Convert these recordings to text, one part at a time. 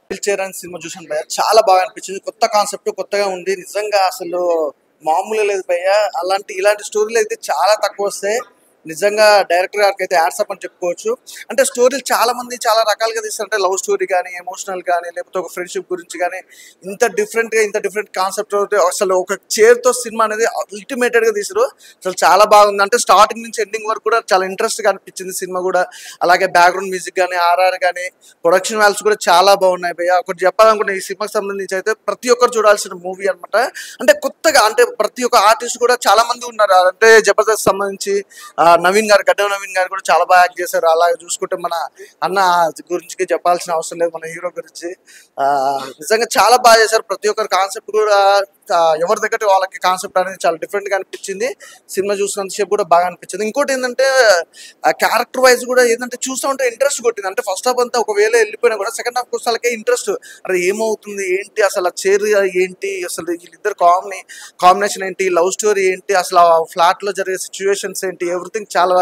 పిల్చేర్ అని సినిమా చూసాను భయ్య, చాలా బాగా అనిపించింది. కొత్త కాన్సెప్ట్, కొత్తగా ఉంది నిజంగా. అసలు మామూలు లేదు భయ్య. ఇలాంటి స్టోరీలు అయితే చాలా తక్కువ వస్తాయి. నిజంగా డైరెక్టర్ గారికి అయితే యాడ్సప్ అని చెప్పుకోవచ్చు. అంటే స్టోరీలు చాలా మంది చాలా రకాలుగా తీస్తారు. అంటే లవ్ స్టోరీ కానీ, ఎమోషనల్ కానీ, లేకపోతే ఒక ఫ్రెండ్షిప్ గురించి కానీ, ఇంత డిఫరెంట్ కాన్సెప్ట్. అసలు ఒక చైర్తో సినిమా అనేది అల్టిమేటెడ్ గా తీసారు. అసలు చాలా బాగుంది. అంటే స్టార్టింగ్ నుంచి ఎండింగ్ వరకు కూడా చాలా ఇంట్రెస్ట్ గా అనిపించింది సినిమా కూడా. అలాగే బ్యాక్గ్రౌండ్ మ్యూజిక్ కానీ, ఆర్ఆర్ కానీ, ప్రొడక్షన్ వాల్యూస్ కూడా చాలా బాగున్నాయి భయ్య. ఒకటి చెప్పాలనుకున్న ఈ సినిమాకి సంబంధించి అయితే ప్రతి ఒక్కరు చూడాల్సిన మూవీ అనమాట. అంటే కొత్తగా, అంటే ప్రతి ఒక్క ఆర్టిస్ట్ కూడా చాలా మంది ఉన్నారు. అంటే జబర్దస్త్ సంబంధించి నవీన్ గారు, గడ్డ నవీన్ గారు కూడా చాలా బాగా యాక్ట్ చేశారు. అలాగే చూసుకుంటే మన అన్న గురించి చెప్పాల్సిన అవసరం లేదు, మన హీరో గురించి. నిజంగా చాలా బాగా చేశారు. ప్రతి ఒక్కరి కాన్సెప్ట్ కూడా ఎవరి దగ్గర వాళ్ళకి కాన్సెప్ట్ అనేది చాలా డిఫరెంట్ గా అనిపించింది. సినిమా చూసినంతసేపు కూడా బాగా అనిపించింది. ఇంకోటి ఏంటంటే క్యారెక్టర్ వైజ్ కూడా ఏంటంటే చూస్తూ ఉంటే ఇంట్రెస్ట్ కొట్టింది. అంటే ఫస్ట్ హాఫ్ అంతా ఒకవేళ వెళ్ళిపోయినా కూడా సెకండ్ హాఫ్ వచ్చే ఇంట్రెస్ట్, అరే ఏమవుతుంది ఏంటి, అసలు ఆ చైర్ ఏంటి, అసలు వీళ్ళిద్దరు కాంబినేషన్ ఏంటి, లవ్ స్టోరీ ఏంటి, అసలు ఆ ఫ్లాట్ లో జరిగే సిచ్యువేషన్స్ ఏంటి, ఎవ్రీథింగ్ చాలా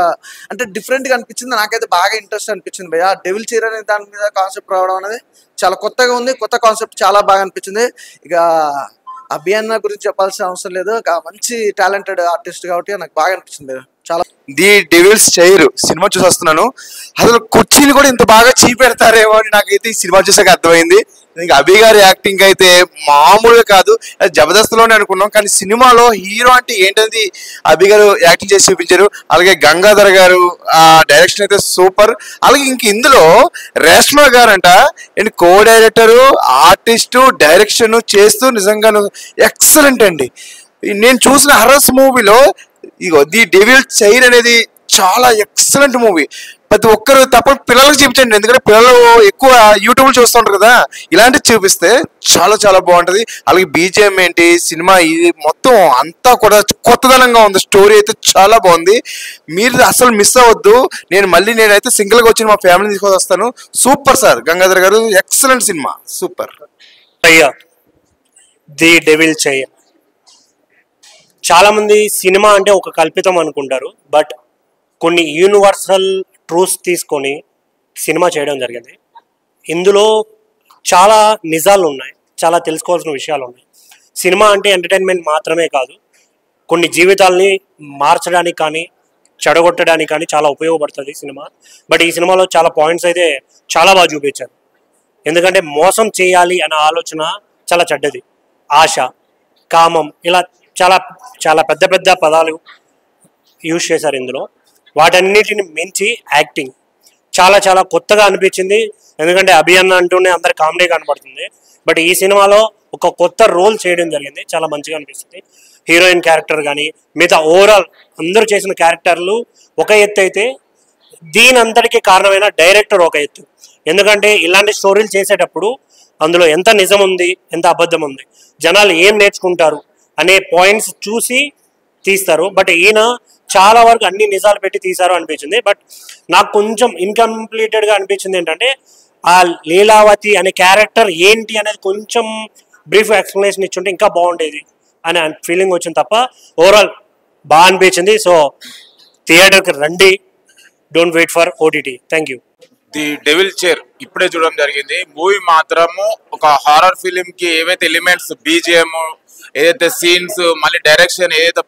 అంటే డిఫరెంట్ గా అనిపించింది. నాకైతే బాగా ఇంట్రెస్ట్ అనిపించింది భయ్య. డెవిల్ చైర్ అనే దాని మీద కాన్సెప్ట్ రావడం అనేది చాలా కొత్తగా ఉంది. కొత్త కాన్సెప్ట్ చాలా బాగా అనిపించింది. ఇక అభియాన్ గురించి చెప్పాల్సిన అవసరం లేదు, మంచి టాలెంటెడ్ ఆర్టిస్ట్ కాబట్టి నాకు బాగా అనిపించింది చాలా. ది డెవిల్స్ చైర్ సినిమా చూసి వస్తున్నాను. అసలు కుర్చీలు కూడా ఇంత బాగా చీపెడతారేమో అని నాకైతే ఈ సినిమా చూసాక అర్థమైంది. ఇంకా అభి గారి యాక్టింగ్ అయితే మామూలుగా కాదు. జబర్దస్త్లోనే అనుకున్నాం, కానీ సినిమాలో హీరో అంటే ఏంటది అభి గారు యాక్టింగ్ చేసి చూపించారు. అలాగే గంగాధర్ గారు ఆ డైరెక్షన్ అయితే సూపర్. అలాగే ఇంక ఇందులో రేష్మా గారు అంట కో డైరెక్టరు, ఆర్టిస్టు, డైరెక్షన్ చేస్తూ నిజంగాను ఎక్సలెంట్ అండి. నేను చూసిన హర్రస్ మూవీలో ఇగో ది డెవిల్ చైర్ అనేది చాలా ఎక్సలెంట్ మూవీ. ప్రతి ఒక్కరు తప్ప పిల్లలకు చూపించండి, ఎందుకంటే పిల్లలు ఎక్కువ యూట్యూబ్ చూస్తూ ఉంటారు కదా. ఇలాంటివి చూపిస్తే చాలా చాలా బాగుంటది. అలాగే బీజిఎం ఏంటి, సినిమా ఇది మొత్తం అంతా కూడా కొత్తదనంగా ఉంది. స్టోరీ అయితే చాలా బాగుంది. మీరు అసలు మిస్ అవ్వద్దు. నేనైతే సింగిల్ గా వచ్చి మా ఫ్యామిలీ తీసుకొని వస్తాను. సూపర్ సార్ గంగాధర్ గారు, ఎక్సలెంట్ సినిమా, సూపర్. అయ్యా ది డెవిల్ చైర్, చాలా మంది సినిమా అంటే ఒక కల్పితం అనుకుంటారు, బట్ కొన్ని యూనివర్సల్ ట్రూత్స్ తీసుకొని సినిమా చేయడం జరిగింది. ఇందులో చాలా నిజాలు ఉన్నాయి, చాలా తెలుసుకోవాల్సిన విషయాలు ఉన్నాయి. సినిమా అంటే ఎంటర్టైన్మెంట్ మాత్రమే కాదు, కొన్ని జీవితాల్ని మార్చడానికి కానీ చెడగొట్టడానికి కానీ చాలా ఉపయోగపడుతుంది సినిమా. బట్ ఈ సినిమాలో చాలా పాయింట్స్ అయితే చాలా బాగా చూపించారు. ఎందుకంటే మోసం చేయాలి అనే ఆలోచన చాలా చెడ్డది. ఆశ, కామం, ఇలా చాలా చాలా పెద్ద పెద్ద పదాలు యూజ్ చేశారు ఇందులో. వాటన్నిటిని మించి యాక్టింగ్ చాలా చాలా కొత్తగా అనిపించింది. ఎందుకంటే అభియన్న అంటూనే అందరి కామెడీ కనపడుతుంది, బట్ ఈ సినిమాలో ఒక కొత్త రోల్ చేయడం జరిగింది, చాలా మంచిగా అనిపిస్తుంది. హీరోయిన్ క్యారెక్టర్ కానీ మిగతా ఓవరాల్ అందరూ చేసిన క్యారెక్టర్లు ఒక ఎత్తు అయితే, దీని అంతటికీ కారణమైన డైరెక్టర్ ఒక ఎత్తు. ఎందుకంటే ఇలాంటి స్టోరీలు చేసేటప్పుడు అందులో ఎంత నిజం ఉంది, ఎంత అబద్ధం ఉంది, జనాలు ఏం నేర్చుకుంటారు అనే పాయింట్స్ చూసి తీస్తారు. బట్ ఈయన చాలా వరకు అన్ని నిజాలు పెట్టి తీశారు అనిపించింది. బట్ నాకు కొంచెం ఇన్కంప్లీటెడ్గా అనిపించింది ఏంటంటే, ఆ లీలావతి అనే క్యారెక్టర్ ఏంటి అనేది కొంచెం బ్రీఫ్ ఎక్స్ప్లెనేషన్ ఇచ్చుంటే ఇంకా బాగుండేది అనే ఫీలింగ్ వచ్చింది తప్ప ఓవరాల్ బాగా అనిపించింది. సో థియేటర్కి రండి, don't wait for OTT. Thank you. The devil chair ఇప్పుడే చూడడం జరిగింది. మూవీ మాత్రము ఒక హారర్ ఫిలిం కి ఏవైతే ఎలిమెంట్స్, బీజిఎం, ఏదైతే సీన్స్, మళ్ళీ డైరెక్షన్ ఏదైతే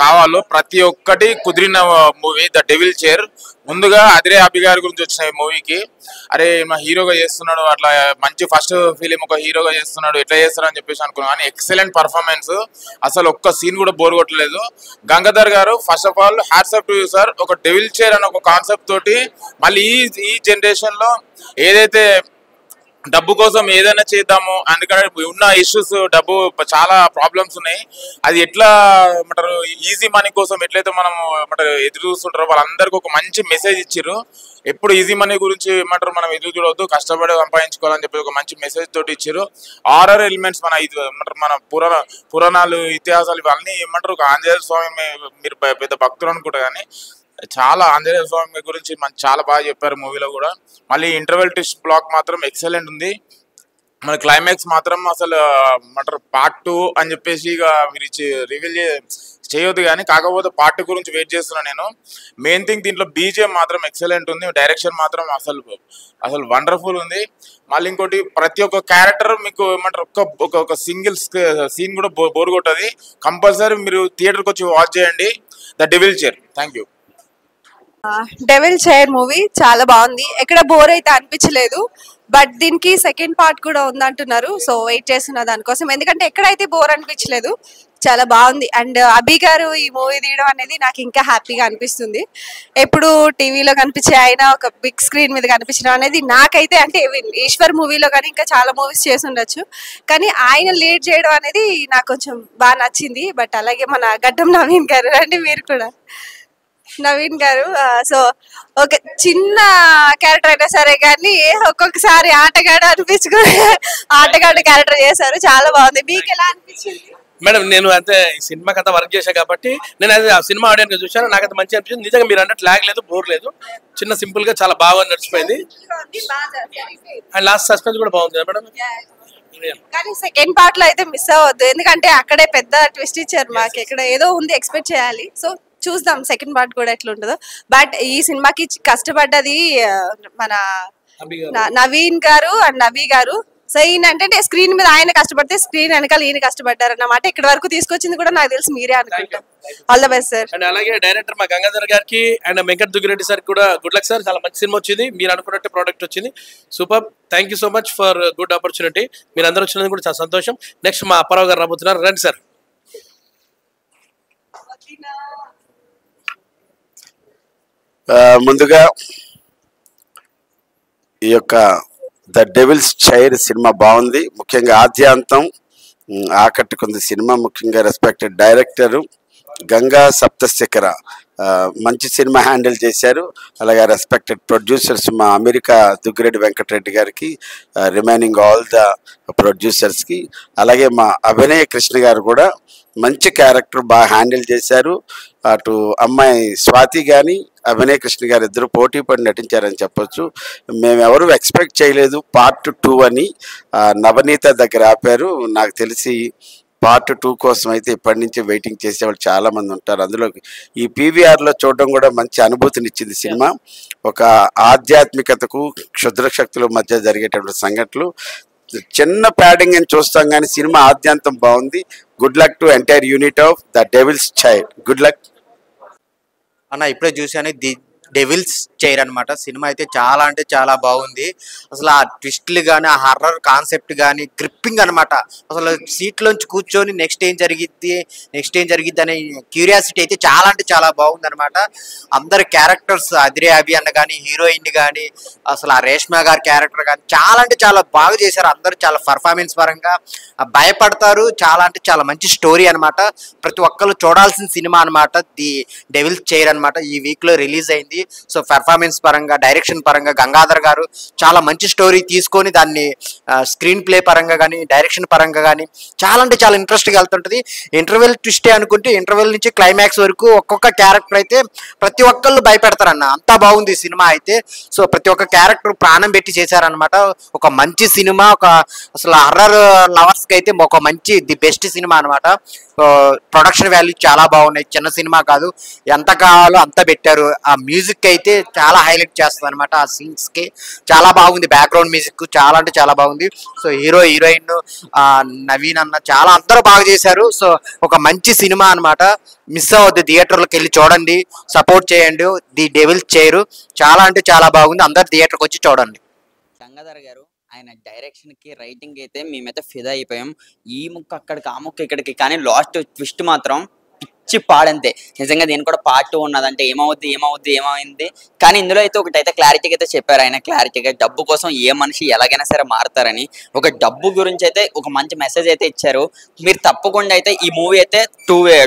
కావాలో ప్రతి ఒక్కటి కుదిరిన మూవీ ద డెవిల్ చైర్. ముందుగా అదిరే అభి గారి గురించి వచ్చిన ఈ మూవీకి, అరే మా హీరోగా చేస్తున్నాడు, అట్లా మంచి ఫస్ట్ ఫిలిం ఒక హీరోగా చేస్తున్నాడు, ఎట్లా చేస్తారని చెప్పేసి అనుకున్నాను. కానీ ఎక్సలెంట్ పర్ఫార్మెన్స్, అసలు ఒక్క సీన్ కూడా బోర్ కొట్టలేదు. గంగాధర్ గారు first of all hats to you sir. ఒక డెవిల్ చైర్ అనే ఒక కాన్సెప్ట్ తోటి మళ్ళీ ఈ జనరేషన్ లో ఏదైతే డబ్బు కోసం ఏదైనా చేద్దాము, అందుకని ఉన్న ఇష్యూస్, డబ్బు చాలా ప్రాబ్లమ్స్ ఉన్నాయి, అది ఎట్లా ఏమంటారు ఈజీ మనీ కోసం ఎట్లయితే మనం ఏమంటారు ఎదురు చూస్తుంటారో వాళ్ళందరికీ ఒక మంచి మెసేజ్ ఇచ్చారు. ఎప్పుడు ఈజీ మనీ గురించి ఏమంటారు మనం ఎదురు చూడవద్దు, కష్టపడి సంపాదించుకోవాలని చెప్పి ఒక మంచి మెసేజ్ తోటి ఇచ్చారు. ఆర్ఆర్ ఎలిమెంట్స్ మన ఇది ఏమంటారు మన పురాణాలు, ఇతిహాసాలు ఇవన్నీ ఏమంటారు ఒక ఆంజనేయ స్వామి మీరు పెద్ద భక్తులు అనుకుంటా, కానీ చాలా ఆంజనేయ స్వామి గురించి చాలా బాగా చెప్పారు మూవీలో కూడా. మళ్ళీ ఇంటర్వెల్ ట్విస్ట్ బ్లాక్ మాత్రం ఎక్సలెంట్ ఉంది. మన క్లైమాక్స్ మాత్రం అసలు పార్ట్ 2 అని చెప్పేసి ఇక మీరు రివీల్ చేయొద్దు, కానీ కాకపోతే పార్ట్ 2 గురించి వెయిట్ చేస్తున్నాను నేను. మెయిన్ థింగ్ దీంట్లో బీజిఎం మాత్రం ఎక్సలెంట్ ఉంది, డైరెక్షన్ మాత్రం అసలు వండర్ఫుల్ ఉంది. మళ్ళీ ఇంకోటి ప్రతి ఒక్క క్యారెక్టర్ మీకు ఏమంటారు ఒక సింగిల్ సీన్ కూడా బోర్ కొట్టది. కంపల్సరీ మీరు థియేటర్కి వచ్చి వాచ్ చేయండి the devil chair. Thank you. Devil chair movie చాలా బాగుంది, ఎక్కడ బోర్ అయితే అనిపించలేదు. బట్ దీనికి సెకండ్ పార్ట్ కూడా ఉందంటున్నారు, సో వెయిట్ చేస్తున్నా దానికోసం, ఎందుకంటే ఎక్కడైతే బోర్ అనిపించలేదు, చాలా బాగుంది. అండ్ అభి గారు ఈ మూవీ తీయడం అనేది నాకు ఇంకా హ్యాపీగా అనిపిస్తుంది. ఎప్పుడు టీవీలో కనిపించే ఆయన ఒక బిగ్ స్క్రీన్ మీద కనిపించడం అనేది నాకైతే, అంటే ఈశ్వర్ మూవీలో కానీ ఇంకా చాలా మూవీస్ చేసి ఉండొచ్చు, కానీ ఆయన లీడ్ చేయడం అనేది నాకు కొంచెం బాగా నచ్చింది. బట్ అలాగే మన గడ్డం నవీన్ గారు, అంటే మీరు కూడా నవీన్ గారు, సో ఒక చిన్న క్యారెక్టర్ అయినా సరే కానీ ఒక్కొక్కసారి ఆటగాడు అనిపించుకుని ఆటగాడు క్యారెక్టర్ చేశారు, చాలా బాగుంది. మీకు ఎలా అనిపించింది? మేడం నేను అయితే ఈ సినిమాకి అంతా వర్క్ చేశాను కాబట్టి నేను అయితే ఆ సినిమా ఆడియన్స్ చూశాను, నాకు అయితే మంచి అనిపించింది. నిజంగా మీరు అన్నట్టు లాగ్ లేదు, బోర్ లేదు, చిన్న సింపుల్ గా చాలా బాగా నడిచిపోయింది. అండ్ లాస్ట్ సస్పెన్స్ కూడా బాగుంది మేడం. కానీ సెకండ్ పార్ట్ లో అయితే మిస్ అవ్వద్దు, ఎందుకంటే అక్కడే పెద్ద ట్విస్ట్ ఇచ్చారు మాకు, ఇక్కడ ఏదో ఉంది ఎక్స్పెక్ట్ చేయాలి. సో చూద్దాం సెకండ్ పార్ట్ కూడా ఎట్లా ఉంటుందో. బట్ ఈ సినిమాకి కష్టపడ్డది మన నవీన్ గారు అండ్ నవీ గారు. సో ఈయన అంటే స్క్రీన్ మీద ఆయన కష్టపడితే స్క్రీన్ వెనకాల ఈయన కష్టపడ్డారు అన్నమాట. ఇక్కడ వరకు తీసుకొచ్చింది కూడా నాకు తెలిసి మీరే అనుకుంటాం. All the best sir. And అలాగే డైరెక్టర్ మా గంగాధర్ గారికి అండ్ వెంకట్ దుగ్గిరెడ్డి సార్ కూడా గుడ్ లక్ సార్, చాలా మంచి సినిమా వచ్చింది, మీరు అనుకున్నట్టు ప్రోడక్ట్ వచ్చింది, super. Thank you so much for good opportunity. మీరు అందరూ వచ్చినందుకు కూడా చాలా సంతోషం. నెక్స్ట్ మా అప్పారావు గారు రాబోతున్నారు, రండి సార్. ముందుగా ఈ యొక్క ద డెవిల్స్ చైర్ సినిమా బాగుంది, ముఖ్యంగా ఆద్యాంతం ఆకట్టుకుంది సినిమా. ముఖ్యంగా రెస్పెక్టెడ్ డైరెక్టరు గంగా సప్తశిఖర మంచి సినిమా హ్యాండిల్ చేశారు. అలాగే రెస్పెక్టెడ్ ప్రొడ్యూసర్స్ మా అమెరికా దుగ్గిరెడ్డి వెంకటరెడ్డి గారికి, రిమైనింగ్ ఆల్ ద ప్రొడ్యూసర్స్కి, అలాగే మా అభినయ కృష్ణ గారు కూడా మంచి క్యారెక్టర్ బాగా హ్యాండిల్ చేశారు. అటు అమ్మాయి స్వాతి కానీ అభినయ కృష్ణ గారు ఇద్దరు పోటీ పడి నటించారని చెప్పొచ్చు. మేమెవరు ఎక్స్పెక్ట్ చేయలేదు పార్ట్ 2 అని. నవనీత దగ్గర ఆపారు. నాకు తెలిసి పార్ట్ 2 కోసం అయితే ఇప్పటి నుంచి వెయిటింగ్ చేసేవాళ్ళు చాలామంది ఉంటారు. అందులో ఈ పీవీఆర్లో చూడడం కూడా మంచి అనుభూతినిచ్చింది సినిమా. ఒక ఆధ్యాత్మికతకు క్షుద్ర శక్తుల మధ్య జరిగేటటువంటి సంఘటనలు, చిన్న ప్యాడింగ్ అని చూస్తాం కానీ సినిమా ఆద్యంతం బాగుంది. Good luck to entire unit of the devil's chair. Good luck అన్న. ఇప్పుడే చూసాను ది డెవిల్స్ చైర్ అనమాట. సినిమా అయితే చాలా అంటే చాలా బాగుంది. అసలు ఆ ట్విస్ట్లు కానీ, ఆ హర్రర్ కాన్సెప్ట్ కానీ గ్రిప్పింగ్ అనమాట. అసలు సీట్లోంచి కూర్చొని నెక్స్ట్ ఏం జరిగిద్ది అనే క్యూరియాసిటీ అయితే చాలా అంటే చాలా బాగుంది అనమాట. అందరి క్యారెక్టర్స్, అదిరే అభి అన్న కానీ, హీరోయిన్ కానీ, అసలు ఆ రేష్మా గారి క్యారెక్టర్ కానీ చాలా అంటే చాలా బాగా చేశారు. అందరూ చాలా పర్ఫార్మెన్స్ పరంగా భయపడతారు. చాలా అంటే చాలా మంచి స్టోరీ అనమాట. ప్రతి ఒక్కరు చూడాల్సిన సినిమా అనమాట ది డెవిల్స్ చైర్ అనమాట. ఈ వీక్ లో రిలీజ్ అయింది. సో పెర్ఫార్మెన్స్ పరంగా, డైరెక్షన్ పరంగా గంగాధర్ గారు చాలా మంచి స్టోరీ తీసుకొని దాన్ని స్క్రీన్ ప్లే పరంగా కానీ, డైరెక్షన్ పరంగా కానీ చాలా అంటే చాలా ఇంట్రెస్ట్గా వెళ్తుంటుంది. ఇంటర్వెల్ ట్విస్టే అనుకుంటే ఇంటర్వెల్ నుంచి క్లైమాక్స్ వరకు ఒక్కొక్క క్యారెక్టర్ అయితే ప్రతి ఒక్కళ్ళు భయపెడతారన్న, అంతా బాగుంది సినిమా అయితే. సో ప్రతి ఒక్క క్యారెక్టర్ ప్రాణం పెట్టి చేశారనమాట. ఒక మంచి సినిమా, ఒక అసలు హర్రర్ లవర్స్కి అయితే ఒక మంచి ది బెస్ట్ సినిమా అనమాట. ప్రొడక్షన్ వాల్యూ చాలా బాగున్నాయి, చిన్న సినిమా కాదు, ఎంత కావాలో అంత పెట్టారు. ఆ మ్యూజిక్ అయితే చాలా హైలైట్ చేస్తుంది అనమాట. ఆ సీన్స్ కి చాలా బాగుంది, బ్యాక్గ్రౌండ్ మ్యూజిక్ చాలా అంటే చాలా బాగుంది. సో హీరోయిన్ నవీన్ అన్న చాలా అందరూ బాగా చేశారు. సో ఒక మంచి సినిమా అనమాట. మిస్ అవ్వద్దు, థియేటర్లోకి వెళ్ళి చూడండి, సపోర్ట్ చేయండి. ది డెవిల్స్ చైర్ చాలా అంటే చాలా బాగుంది, అందరు థియేటర్కి వచ్చి చూడండి. గంగాధర్ గారు ఆయన డైరెక్షన్ కి, రైటింగ్ అయితే మేమైతే ఫిదా అయిపోయాం. ఈ ముక్క అక్కడికి, ఆ ముక్క ఇక్కడికి, కానీ లాస్ట్ ట్విస్ట్ మాత్రం పిచ్చి పాడంతే. నిజంగా దీని కూడా పార్ట్ 2 ఉన్నదంటే ఏమైంది. కానీ ఇందులో అయితే ఒకటైతే క్లారిటీగా అయితే చెప్పారు ఆయన, క్లారిటీగా డబ్బు కోసం ఏ మనిషి ఎలాగైనా సరే మారుతారని. ఒక డబ్బు గురించి అయితే ఒక మంచి మెసేజ్ అయితే ఇచ్చారు. మీరు తప్పకుండా అయితే ఈ మూవీ అయితే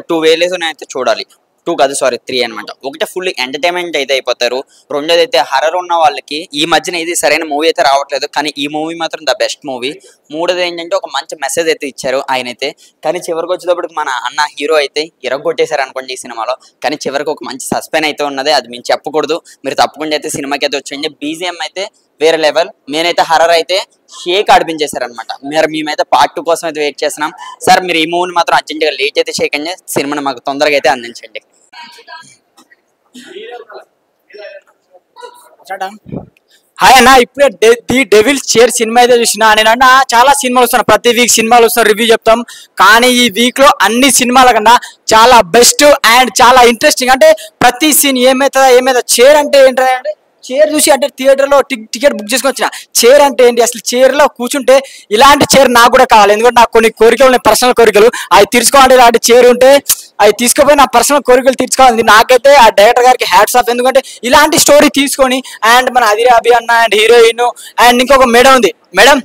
టూ వేలేస్ అయితే చూడాలి. 2 కాదు, సారీ 3 అనమాట. ఒకటే ఫుల్ ఎంటర్టైన్మెంట్ అయితే అయిపోతారు. రెండోది అయితే హర్రర్ ఉన్న వాళ్ళకి ఈ మధ్యన ఇది సరైన మూవీ అయితే రావట్లేదు, కానీ ఈ మూవీ మాత్రం ద బెస్ట్ మూవీ. మూడోది ఏంటంటే ఒక మంచి మెసేజ్ అయితే ఇచ్చారు ఆయన అయితే. కానీ చివరికి వచ్చేటప్పటికి మన అన్న హీరో అయితే ఇరగొట్టేశారు అనుకోండి ఈ సినిమాలో. కానీ చివరికి ఒక మంచి సస్పెన్స్ అయితే ఉన్నది, అది మేము చెప్పకూడదు. మీరు తప్పకుండా అయితే సినిమాకి అయితే వచ్చేయండి. బీజిఎం అయితే వేరే లెవెల్. నేనైతే హర్రర్ అయితే షేక్ ఆడిపించేశారనమాట. మేమైతే పార్ట్ 2 కోసం అయితే వెయిట్ చేస్తున్నాం. సార్ మీరు ఈ మూవీని మాత్రం అర్జెంట్గా లేట్ అయితే చేయకండి, సినిమాని మాకు తొందరగా అయితే అందించండి. హాయ్ అన్న, ఇప్పుడే ది డెవిల్స్ చైర్ సినిమా అయితే చూసిన. నేనన్నా చాలా సినిమాలు వస్తున్నాను, ప్రతి వీక్ సినిమాలు వస్తాం, రివ్యూ చెప్తాం. కానీ ఈ వీక్ లో అన్ని సినిమాల కన్నా చాలా బెస్ట్ అండ్ చాలా ఇంట్రెస్టింగ్. అంటే ప్రతి సీన్ ఏమైతుందా చైర్ అంటే ఏంటంటే చైర్ చూసి అంటే థియేటర్లో టికెట్ బుక్ చేసుకొని వచ్చిన. చైర్ అంటే ఏంటి, అసలు చైర్లో కూర్చుంటే ఇలాంటి చైర్ నాకు కూడా కావాలి. ఎందుకంటే నాకు కొన్ని కోరికలు ఉన్నాయి, పర్సనల్ కోరికలు. అవి తీర్చుకోవాలంటే ఇలాంటి చైర్ ఉంటే అవి తీసుకుపోయి నా పర్సనల్ కోరికలు తీర్చుకోవాలి. నాకైతే ఆ డైరెక్టర్ గారికి హ్యాట్స్ ఆఫ్. ఎందుకంటే ఇలాంటి స్టోరీ తీసుకొని అండ్ మన అదిరా అభి అన్న అండ్ హీరోయిన్ అండ్ ఇంకొక మేడం ఉంది. మేడం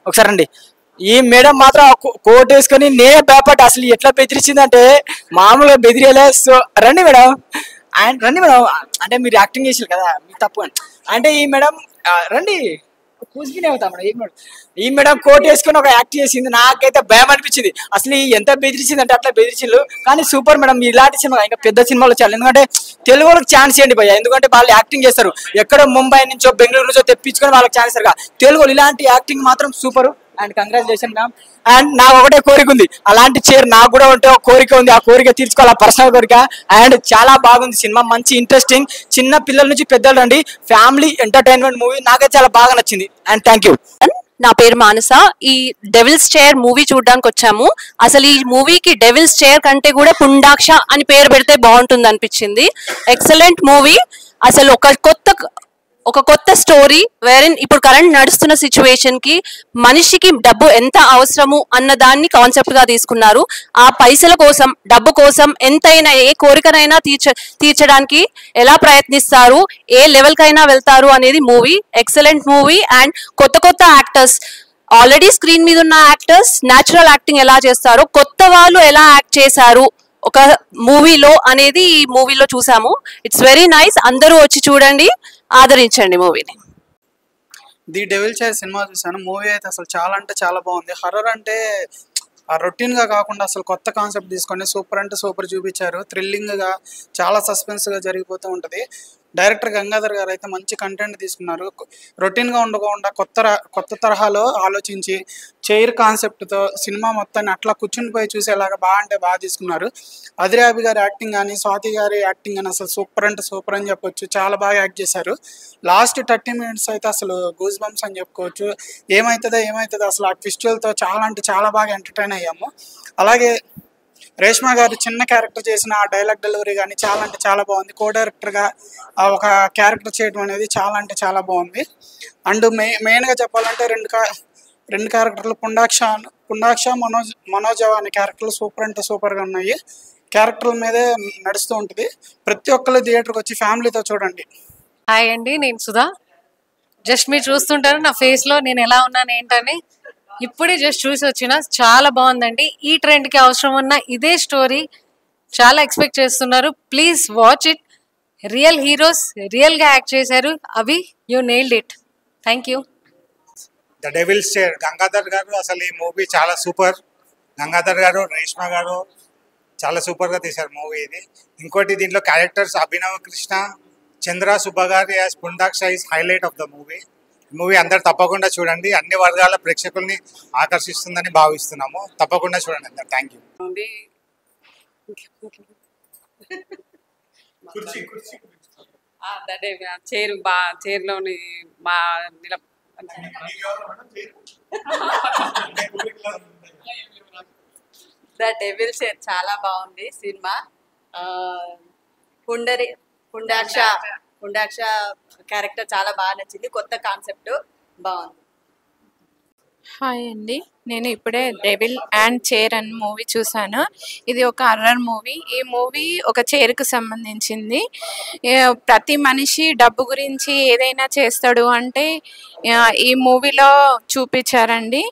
ఒకసారి అండి, ఈ మేడం మాత్రం కోట్ వేసుకొని నేనే భయపడ్డా. అసలు ఎట్లా బెదిరించిందంటే మామూలుగా బెదిరేలే. సో రండి మేడం, అండ్ రండి మేడం, అంటే మీరు యాక్టింగ్ చేసారు కదా, మీకు తప్పు అంటే ఈ మేడం రండి కూసుకునే అవుతా మేడం. ఈ మేడం కోట్ వేసుకొని ఒక యాక్ట్ చేసింది, నాకైతే భయం అనిపించింది. అసలు ఎంత బెదిరించింది అంటే అట్లా బెదిరించిండు. కానీ సూపర్ మేడం, ఇలాంటి సినిమా ఇంకా పెద్ద సినిమాలు వచ్చారు. ఎందుకంటే తెలుగు వాళ్ళకి ఛాన్స్ ఇవ్వండి భయ్య, ఎందుకంటే వాళ్ళు యాక్టింగ్ చేస్తారు. ఎక్కడో ముంబై నుంచో బెంగళూరు నుంచో తెప్పించుకొని వాళ్ళకి ఛాన్స్ ఇస్తారు. తెలుగు ఇలాంటి యాక్టింగ్ మాత్రం super and congratulation ma'am. And నాకు ఒకటే కోరిక ఉంది, అలాంటి చైర్ నాకు కూడా ఉంటే ఒక కోరిక ఉంది, ఆ కోరిక తీర్చుకోవాలి, ఆ పర్సనల్ కోరిక. అండ్ చాలా బాగుంది సినిమా, మంచి ఇంట్రెస్టింగ్, చిన్న పిల్లల నుంచి పెద్దలు రండి, ఫ్యామిలీ ఎంటర్టైన్మెంట్ మూవీ. నాకైతే చాలా బాగా నచ్చింది అండ్ థ్యాంక్ యూ. నా పేరు మానస. ఈ డెవిల్స్ చైర్ మూవీ చూడడానికి వచ్చాము. అసలు ఈ మూవీకి డెవిల్స్ చైర్ కంటే కూడా పుండాక్ష అని పేరు పెడితే బాగుంటుంది అనిపించింది. Excellent movie. అసలు ఒక కొత్త స్టోరీ వేరెన్ ఇప్పుడు కరెంట్ నడుస్తున్న సిచ్యువేషన్ కి మనిషికి డబ్బు ఎంత అవసరము అన్న దాన్ని కాన్సెప్ట్ గా తీసుకున్నారు. ఆ పైసల కోసం, డబ్బు కోసం ఎంతైనా ఏ కోరికనైనా తీర్చడానికి ఎలా ప్రయత్నిస్తారు, ఏ లెవెల్ కైనా వెళ్తారు అనేది మూవీ. Excellent movie. అండ్ కొత్త యాక్టర్స్, ఆల్రెడీ స్క్రీన్ మీద ఉన్న యాక్టర్స్ న్యాచురల్ యాక్టింగ్ ఎలా చేస్తారు, కొత్త వాళ్ళు ఎలా యాక్ట్ చేశారు ఒక మూవీలో అనేది ఈ మూవీలో చూసాము. It's very nice. అందరూ వచ్చి చూడండి, ఆదరించండి మూవీని. ది డెవిల్ చైర్ సినిమా చూసాను. మూవీ అయితే అసలు చాలా అంటే చాలా బాగుంది. హర్రర్ అంటే రొటీన్ గా కాకుండా అసలు కొత్త కాన్సెప్ట్ తీసుకొని సూపర్ అంటే సూపర్ చూపించారు. థ్రిల్లింగ్ గా, చాలా సస్పెన్స్ గా జరిగిపోతూ ఉంటది. డైరెక్టర్ గంగాధర్ గారు అయితే మంచి కంటెంట్ తీసుకున్నారు. రొటీన్ గా ఉండకుండా కొత్త తరహాలో ఆలోచించి చైర్ కాన్సెప్ట్ తో సినిమా మొత్తాన్ని అట్లా కూర్చుని పోయి చూసేలాగా బాగా తీసుకున్నారు. అదిరాబి గారి యాక్టింగ్ కానీ, స్వాతి గారి యాక్టింగ్ కానీ అసలు సూపర్ అంటే సూపర్ అని చెప్పొచ్చు. చాలా బాగా యాక్ట్ చేశారు. లాస్ట్ 30 minutes అయితే అసలు గూస్ బంప్స్ అని చెప్పుకోవచ్చు. ఏమవుతుందో అసలు ఆ ట్విస్టులతో చాలా అంటే చాలా బాగా ఎంటర్టైన్ అయ్యాము. అలాగే రేష్మా గారు చిన్న క్యారెక్టర్ చేసిన ఆ డైలాగ్ డెలివరీ కానీ చాలా అంటే చాలా బాగుంది. కో డైరెక్టర్గా ఒక క్యారెక్టర్ చేయడం అనేది చాలా అంటే చాలా బాగుంది. అండ్ మెయిన్గా చెప్పాలంటే రెండు క్యారెక్టర్లు పుండాక్ష మనోజవ అనే క్యారెక్టర్లు సూపర్ అంటే సూపర్గా ఉన్నాయి. క్యారెక్టర్ల మీదే నడుస్తూ ఉంటుంది. ప్రతి ఒక్కరు థియేటర్కి వచ్చి ఫ్యామిలీతో చూడండి. హాయ్ అండి, నేను సుధా. జస్ట్ మీరు చూస్తుంటారు నా ఫేస్లో నేను ఎలా ఉన్నాను ఏంటని. ఇప్పుడే జస్ట్ చూసి వచ్చిన, చాలా బాగుందండి. ఈ ట్రెండ్కి అవసరం ఉన్న ఇదే స్టోరీ చాలా ఎక్స్పెక్ట్ చేస్తున్నారు. Please watch it. Real heroes రియల్గా యాక్ట్ చేశారు. అవి you nailed it. Thank you. The devil's chair Gangadhar garu, అసలు ఈ మూవీ చాలా సూపర్. గంగాధర్ గారు, రేష్మా గారు చాలా సూపర్గా తీశారు మూవీ ఇది. ఇంకోటి దీంట్లో క్యారెక్టర్స్ అభినవ్ కృష్ణ, చంద్ర సుబ్బగారి as Pundaksha is highlight of the movie. Movie అందరు తప్పకుండా చూడండి. అన్ని వర్గాల ప్రేక్షకుల్ని ఆకర్షిస్తుందని భావిస్తున్నాము. తప్పకుండా చూడండి అందరు. Thank you. చైర్లోని మా ద డెవిల్ చైర్ చాలా బాగుంది సినిమా. పుండాక్ష క్యారెక్టర్ చాలా బాగా నచ్చింది. కొత్త కాన్సెప్ట్ బాగుంది. హాయ్ అండి, నేను ఇప్పుడే డెవిల్ అండ్ చైర్ అనే మూవీ చూసాను. ఇది ఒక హర్రర్ మూవీ. ఈ మూవీ ఒక చైర్కు సంబంధించింది. ప్రతి మనిషి డబ్బు గురించి ఏదైనా చేస్తాడు అంటే ఈ మూవీలో చూపించారండి.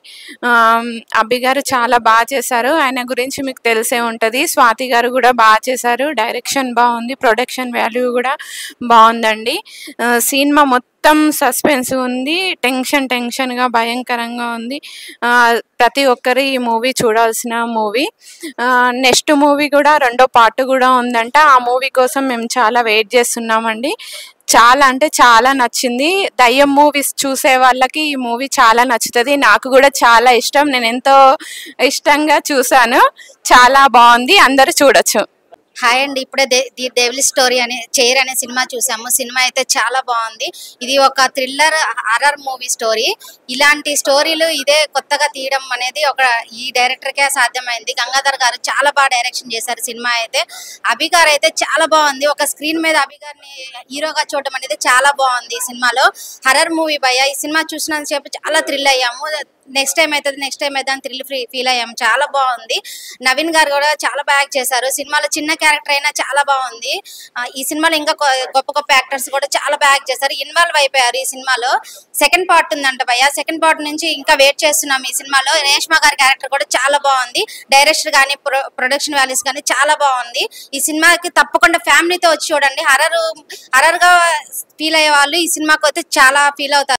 అభి గారు చాలా బాగా చేశారు. ఆయన గురించి మీకు తెలిసే ఉంటుంది. స్వాతి గారు కూడా బాగా చేశారు. డైరెక్షన్ బాగుంది, ప్రొడక్షన్ వాల్యూ కూడా బాగుందండి. సినిమా మొత్తం సస్పెన్స్ ఉంది, టెన్షన్గా భయంకరంగా ఉంది. ప్రతి ఒక్కరు ఈ మూవీ చూడాల్సిన మూవీ. నెక్స్ట్ మూవీ కూడా 2వ పార్ట్ కూడా ఉందంట. ఆ మూవీ కోసం మేము చాలా వెయిట్ చేస్తున్నామండి. చాలా అంటే చాలా నచ్చింది. దయ్యం మూవీస్ చూసే వాళ్ళకి ఈ మూవీ చాలా నచ్చుతుంది. నాకు కూడా చాలా ఇష్టం. నేను ఎంతో ఇష్టంగా చూసాను. చాలా బాగుంది. అందరూ చూడొచ్చు. హాయ్ అండి, ఇప్పుడే ది డెవిల్ స్టోరీ అనే చైర్ అనే సినిమా చూసాము. సినిమా అయితే చాలా బాగుంది. ఇది ఒక థ్రిల్లర్ హారర్ మూవీ స్టోరీ. ఇలాంటి స్టోరీలు ఇదే కొత్తగా తీయడం అనేది ఈ డైరెక్టర్కే సాధ్యమైంది. గంగాధర్ గారు చాలా బాగా డైరెక్షన్ చేశారు. సినిమా అయితే అభి గారు అయితే చాలా బాగుంది. ఒక స్క్రీన్ మీద అభి గారిని హీరోగా చూడడం అనేది చాలా బాగుంది. ఈ సినిమాలో హర్రర్ మూవీ భయ్య. ఈ సినిమా చూసినంతసేపు చాలా థ్రిల్ అయ్యాము. నెక్స్ట్ టైం అవుతుంది అని థ్రిల్ ఫీల్ అయ్యాము. చాలా బాగుంది. నవీన్ గారు కూడా చాలా బాగా చేశారు. సినిమాలో చిన్న క్యారెక్టర్ అయినా చాలా బాగుంది. ఈ సినిమాలో ఇంకా గొప్ప గొప్ప యాక్టర్స్ కూడా చాలా బాగా చేశారు. ఇన్వాల్వ్ అయిపోయారు ఈ సినిమాలో. సెకండ్ పార్ట్ ఉందంట భయ్య. సెకండ్ పార్ట్ నుంచి ఇంకా వెయిట్ చేస్తున్నాం. ఈ సినిమాలో రేష్మా గారి క్యారెక్టర్ కూడా చాలా బాగుంది. డైరెక్టర్ కానీ ప్రొడక్షన్ వాల్యూస్ కానీ చాలా బాగుంది. ఈ సినిమాకి తప్పకుండా ఫ్యామిలీతో వచ్చి చూడండి. హర్రర్ గా ఫీల్ అయ్యే వాళ్ళు ఈ సినిమాకి అయితే చాలా ఫీల్ అవుతారు.